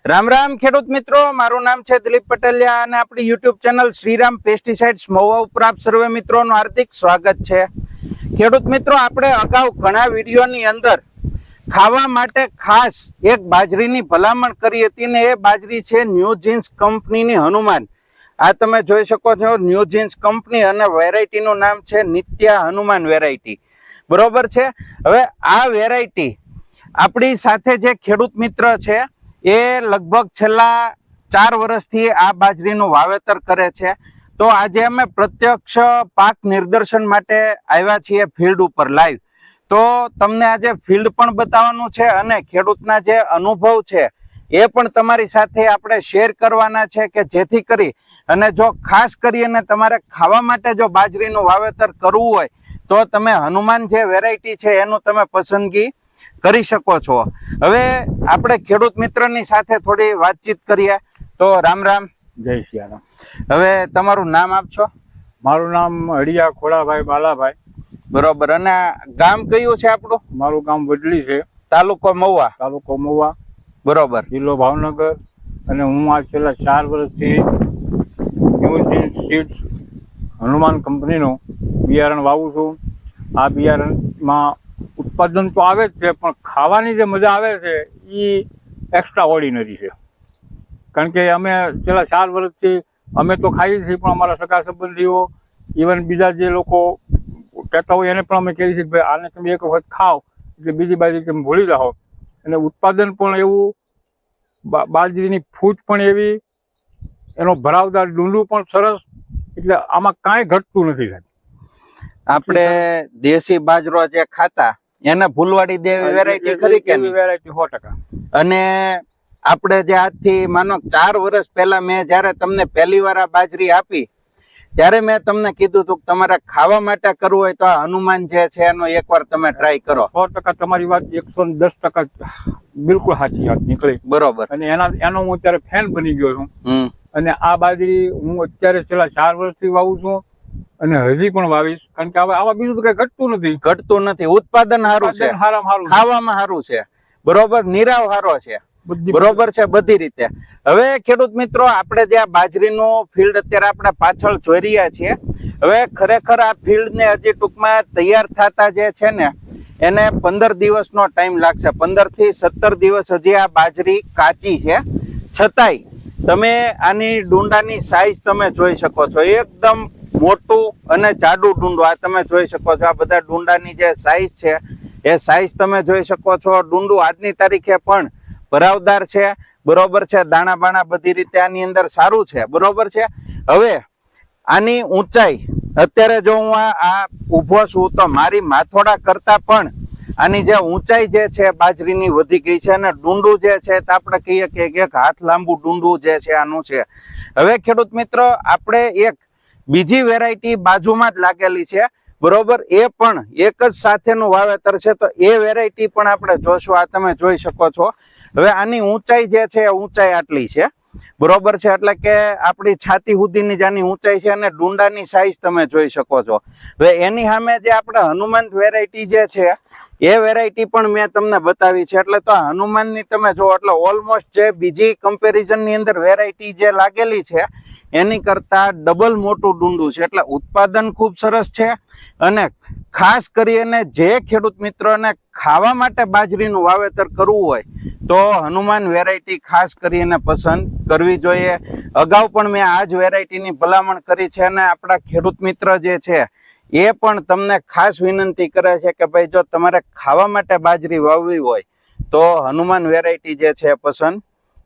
રામ રામ ખેડૂત મિત્રો, મારું નામ છે દિલીપ પટેલિયા અને આપણી YouTube channel Shriram pesticides Mahuva ઉપર આપ સર્વે મિત્રોનું હાર્દિક સ્વાગત છે। ખેડૂત મિત્રો, આપણે અગાઉ ઘણા વિડીયોની અંદર ખાવા માટે ખાસ એક બાજરીની ભલામણ કરી હતી ને એ બાજરી છે ન્યૂ જીન્સ કંપનીની હનુમાન। આ તમે જોઈ શકો છો ન્યૂ જીન્સ કંપની અને વેરાયટીનું નામ છે નિત્યા હનુમાન વેરાયટી, બરોબર છે। હવે આ વેરાયટી આપણી સાથે જે ખેડૂત મિત્ર છે એ લગભગ છેલ્લા 4 વર્ષથી આ બાજરીનું વાવેતર કરે છે। તો આજે અમે પ્રત્યક્ષ પાક નિદર્શન માટે આવ્યા છીએ ફિલ્ડ ઉપર લાઈવ। તો તમને આજે ફિલ્ડ પણ બતાવવાનું છે અને ખેડૂતના જે અનુભવ છે એ પણ તમારી સાથે આપણે શેર કરવાના છે કે જેથી કરી અને જો ખાસ કરીને તમારે ખાવા માટે જો બાજરીનું વાવેતર કરવું હોય તો તમે હનુમાન જે વેરાયટી છે એનું તમે પસંદગી કરી શકો છો। હવે આપણે ખેડૂત મિત્રની સાથે થોડી વાતચીત કરીએ। તો રામ રામ, જય શ્રી રામ। હવે તમારું નામ આપશો? મારું નામ હળિયા ખોડાભાઈ બાલાભાઈ, બરોબર। અને ગામ કયું છે આપણું? મારું ગામ વડલી છે, તાલુકો મહુવા, તાલુકો મહુવા, બરોબર, જિલ્લો ભાવનગર। અને હું આ છેલ્લા 4 વર્ષથી ન્યૂ જીન્સ સીડ્સ હનુમાન કંપનીનું બિયારણ વાવું છું। આ બિયારણમાં ઉત્પાદન તો આવે જ છે, પણ ખાવાની જે મજા આવે છે એ એક્સ્ટ્રા ઓર્ડિનરી છે। કારણ કે અમે છેલ્લા 4 વર્ષથી અમે તો ખાઈએ છીએ, પણ અમારા સગા સંબંધીઓ ઇવન બીજા જે લોકો કહેતા હોય એને પણ અમે કહીએ છીએ કે ભાઈ આને તમે એક વખત ખાઓ એટલે બીજી બાજુ તમે ભૂલી જાઓ। અને ઉત્પાદન પણ એવું, બાજરીની ફૂટ પણ એવી, એનો ભરાવદાર ડુંડું પણ સરસ, એટલે આમાં કાંઈ ઘટતું નથી સાહેબ। આપણે દેશી બાજરો જે ખાતા એને ભૂલવાડી દેવી વેરાયટી ખરી કે નહીં? વેરાયટી 100%। અને આપણે જે આજથી માનો 4 વર્ષ પહેલા મેં જ્યારે તમને પહેલી વાર આ બાજરી આપી ત્યારે મેં તમને કીધું હતું કે તમારે ખાવા માટે કરવું હોય તો આ હનુમાન જે છે એનો એકવાર તમે ટ્રાય કરો। 100% તમારી વાત 110% બિલકુલ સાચી વાત નીકળી, બરોબર। અને એનો હું અત્યારે ફેન બની ગયો છું। હમ અને આ બાજરી હું અત્યારે છેલ્લા 4 વર્ષથી વાવું છું અને હજી પણ વાવીશ, કારણ કે આવા બીજું તો કઈ ઘટતું નથી, ઉત્પાદન સારું છે, ખાવામાં સારું છે, બરોબર, નિરાવ સારો છે, બરોબર છે બધી રીતે। હવે ખેડૂત મિત્રો, આપણે જે આ બાજરીનું ફિલ્ડ અત્યારે આપણે પાછળ જોઈ રહ્યા છીએ, હવે ખરેખર આ ફિલ્ડ ને હજી ટૂંકમાં તૈયાર થતા જે છે ને એને 15 દિવસનો ટાઈમ લાગશે। 15 થી 17 દિવસ હજી આ બાજરી કાચી છે, છતાંય તમે આની ડુંડાની સાઈઝ તમે જોઈ શકો છો, એકદમ મોટું અને જાડું ડુંડું આ તમે જોઈ શકો છો। આ બધા ડુંડાની જે સાઈઝ છે એ સાઈઝ તમે જોઈ શકો છો। ડુંડું આજની તારીખે પણ ભરાવદાર છે, બરોબર છે, દાણા બાણા બધી રીતે આની અંદર સારું છે, બરોબર છે। હવે આની ઊંચાઈ અત્યારે જો હું આ ઊભો છું તો મારી માથોડા કરતા પણ આની જે ઊંચાઈ જે છે બાજરીની વધી ગઈ છે અને ડુંડું જે છે તો આપણે કહીએ કે એક હાથ લાંબુ ડુંડું જે છે આનું છે। હવે ખેડૂત મિત્રો, આપણે એક બીજી વેરાયટી બાજુમાં જ લાગેલી છે, બરોબર, એ પણ એક જ સાથેનું વાવેતર છે, તો એ વેરાયટી પણ આપણે જોશું। આ તમે જોઈ શકો છો। હવે આની ઊંચાઈ જે છે ઊંચાઈ આટલી છે, બરોબર છે, એટલે કે આપણી છાતી સુધીની જ આની ઊંચાઈ છે અને ડુંડાની સાઈઝ તમે જોઈ શકો છો। હવે એની સામે જે આપણે હનુમાન વેરાયટી જે છે એ વેરાયટી પણ મેં તમને બતાવી છે, એટલે તો હનુમાનની તમે જો એટલે ઓલમોસ્ટ જે બીજી કમ્પેરિઝનની અંદર વેરાયટી જે લાગેલી છે એની કરતા ડબલ મોટું ડુંડું છે, એટલે ઉત્પાદન ખૂબ સરસ છે। અને ખાસ કરીને જે ખેડૂત મિત્રોને ખાવા માટે બાજરીનું વાવેતર કરવું હોય તો હનુમાન વેરાયટી ખાસ કરીને પસંદ કરવી જોઈએ। અગાઉ પણ મેં આ જ વેરાયટીની ભલામણ કરી છે અને આપણા ખેડૂત મિત્ર જે છે એ પણ તમને ખાસ વિનંતી કરે છે કે ભાઈ જો તમારે ખાવા માટે બાજરી વાવવી હોય તો હનુમાન વેરાયટી જે છે પસંદ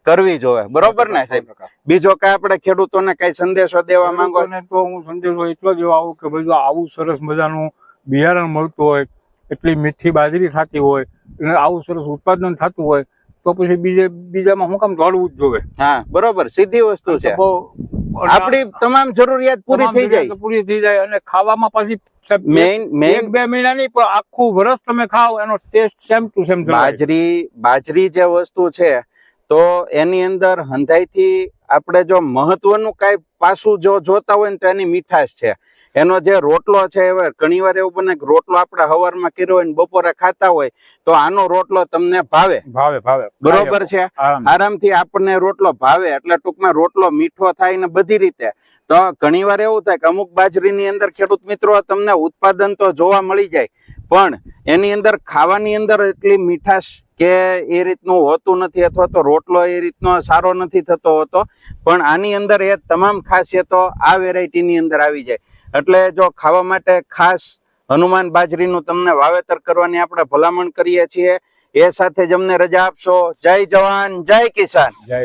કરવી જોઈએ, બરોબર ને સાહેબ? બીજો કઈ આપણે ખેડૂતોને કઈ સંદેશો દેવા માંગો? તો હું સંદેશો એટલો જ આવું કે ભાઈ જો આવું સરસ મજાનું બિયારણ મળતું હોય, એટલી મીઠી બાજરી થતી હોય અને આવું સરસ ઉત્પાદન થતું હોય તો પછી બીજામાં હું કામ દોડવું જ જોવે? હા, બરોબર, સીધી વસ્તુ છે, આપણી તમામ જરૂરિયાત પૂરી થઈ જાય અને ખાવામાં પાછી મેઇન 1-2 મહિના નહીં પણ આખું વર્ષ તમે ખાઓ એનો ટેસ્ટ સેમ ટુ સેમ। બાજરી જે વસ્તુ છે તો એની અંદર હંધાઈથી આપણે જો મહત્વનું કઈ પાસું જો જોતા હોય ને તો એની મીઠાશ છે. એનો જે રોટલો છે હવે ઘણી વાર એવું બને કે રોટલો આપણે સવારમાં કર્યો હોય ને બપોરે ખાતા હોય તો આનો રોટલો તમને ભાવે. ભાવે બરોબર છે. આરામથી આપણને રોટલો ભાવે એટલે ટૂંકમાં રોટલો મીઠો થાય ને બધી રીતે. તો ઘણી વાર એવું થાય કે અમુક બાજરીની અંદર ખેડૂત મિત્રો તમને ઉત્પાદન તો જોવા મળી જાય પણ એની અંદર ખાવાની અંદર એટલી મીઠાશ કે એ રીતનું હોતું નથી અથવા તો રોટલો એ રીતનો સારો નથી થતો હોતો. પણ આની અંદર એ તમામ ખાસિયતો આ વેરાયટીની અંદર આવી જાય. એટલે જો ખાવા માટે ખાસ હનુમાન બાજરીનું તમને વાવેતર કરવાની આપણે ભલામણ કરીએ છીએ. એ સાથે જ અમને રજા આપશો. જય જવાન જય કિસાન. જય